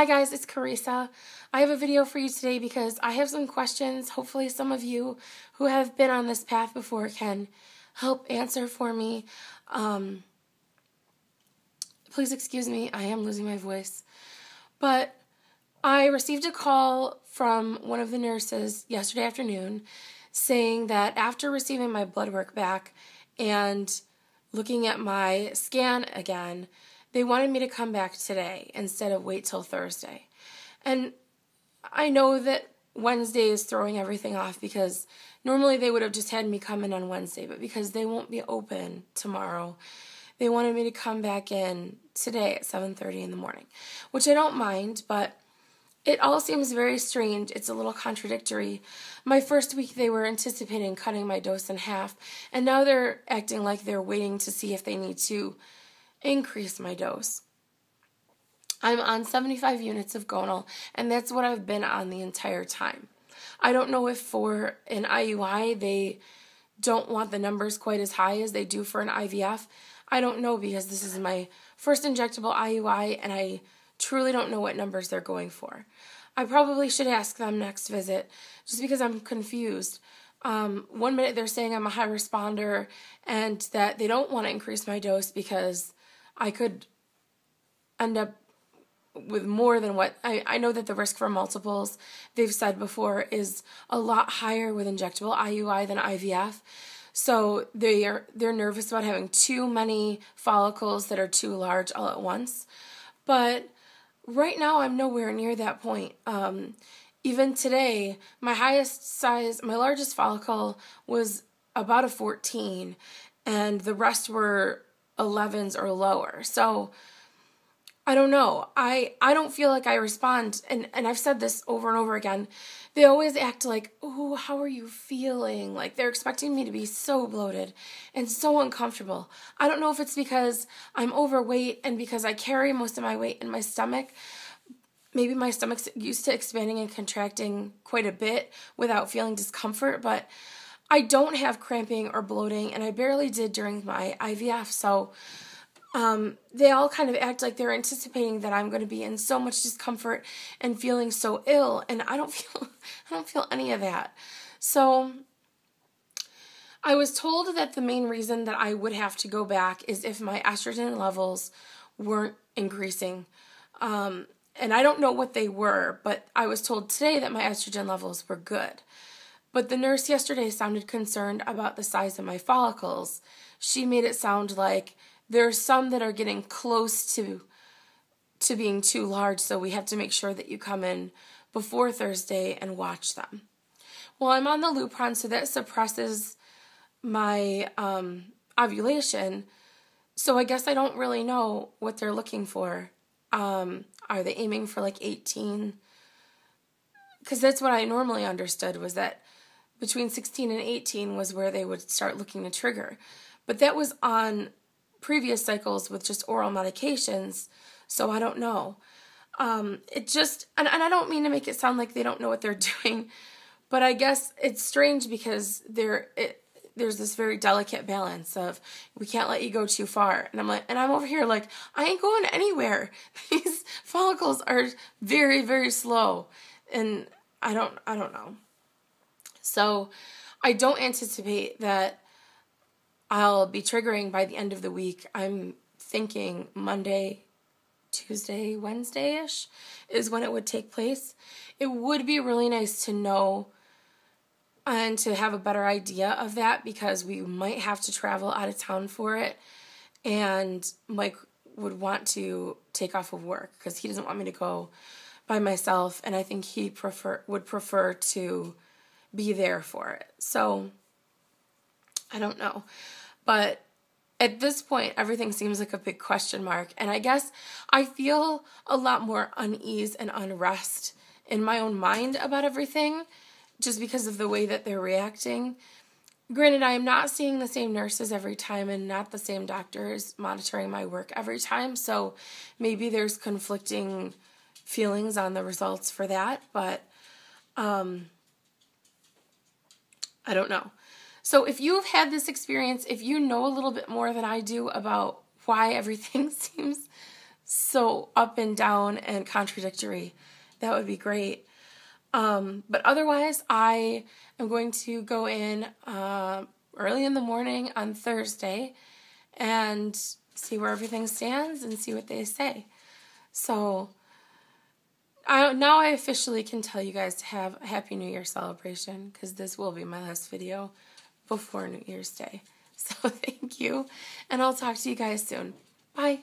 Hi guys, it's Carissa. I have a video for you today because I have some questions. Hopefully some of you who have been on this path before can help answer for me. Please excuse me, I am losing my voice. But I received a call from one of the nurses yesterday afternoon saying that after receiving my blood work back and looking at my scan again, they wanted me to come back today instead of wait till Thursday. And I know that Wednesday is throwing everything off because normally they would have just had me come in on Wednesday, but because they won't be open tomorrow, they wanted me to come back in today at 7:30 in the morning, which I don't mind, but it all seems very strange. It's a little contradictory. My first week they were anticipating cutting my dose in half, and now they're acting like they're waiting to see if they need to increase my dose. I'm on 75 units of Gonal, and that's what I've been on the entire time. I don't know if for an IUI they don't want the numbers quite as high as they do for an IVF. I don't know because this is my first injectable IUI, and I truly don't know what numbers they're going for. I probably should ask them next visit just because I'm confused. 1 minute they're saying I'm a high responder and that they don't want to increase my dose because I could end up with more than what I know that the risk for multiples, they've said before, is a lot higher with injectable IUI than IVF. So they're nervous about having too many follicles that are too large all at once. But right now I'm nowhere near that point. Even today, my largest follicle was about a 14, and the rest were 11s or lower. So I don't know. I don't feel like I respond, and I've said this over and over again. They always act like, oh, how are you feeling? Like they're expecting me to be so bloated and so uncomfortable. I don't know if it's because I'm overweight and because I carry most of my weight in my stomach. Maybe my stomach's used to expanding and contracting quite a bit without feeling discomfort, but I don't have cramping or bloating, and I barely did during my IVF, so they all kind of act like they're anticipating that I'm going to be in so much discomfort and feeling so ill, and I don't feel any of that. So I was told that the main reason that I would have to go back is if my estrogen levels weren't increasing. And I don't know what they were, but I was told today that my estrogen levels were good. But the nurse yesterday sounded concerned about the size of my follicles. She made it sound like there's some that are getting close to being too large, so we have to make sure that you come in before Thursday and watch them. Well, I'm on the Lupron, so that suppresses my ovulation, so I guess I don't really know what they're looking for. Are they aiming for like 18? Because that's what I normally understood, was that between 16 and 18 was where they would start looking to trigger. But that was on previous cycles with just oral medications, so I don't know. It just, and I don't mean to make it sound like they don't know what they're doing, but I guess it's strange because there's this very delicate balance of we can't let you go too far. And I'm over here like, I ain't going anywhere. These follicles are very, very slow. And I don't know. So I don't anticipate that I'll be triggering by the end of the week. I'm thinking Monday, Tuesday, Wednesday-ish is when it would take place. It would be really nice to know and to have a better idea of that, because we might have to travel out of town for it, and Mike would want to take off of work because he doesn't want me to go by myself, and I think he would prefer to be there for it. So I don't know, but at this point everything seems like a big question mark, and I guess I feel a lot more unease and unrest in my own mind about everything, just because of the way that they're reacting. Granted, I am not seeing the same nurses every time and not the same doctors monitoring my work every time, so maybe there's conflicting feelings on the results for that, but I don't know. So if you've had this experience, if you know a little bit more than I do about why everything seems so up and down and contradictory. That would be great. But otherwise, I am going to go in early in the morning on Thursday and see where everything stands and see what they say. So now I officially can tell you guys to have a Happy New Year celebration, because this will be my last video before New Year's Day. So thank you, and I'll talk to you guys soon. Bye.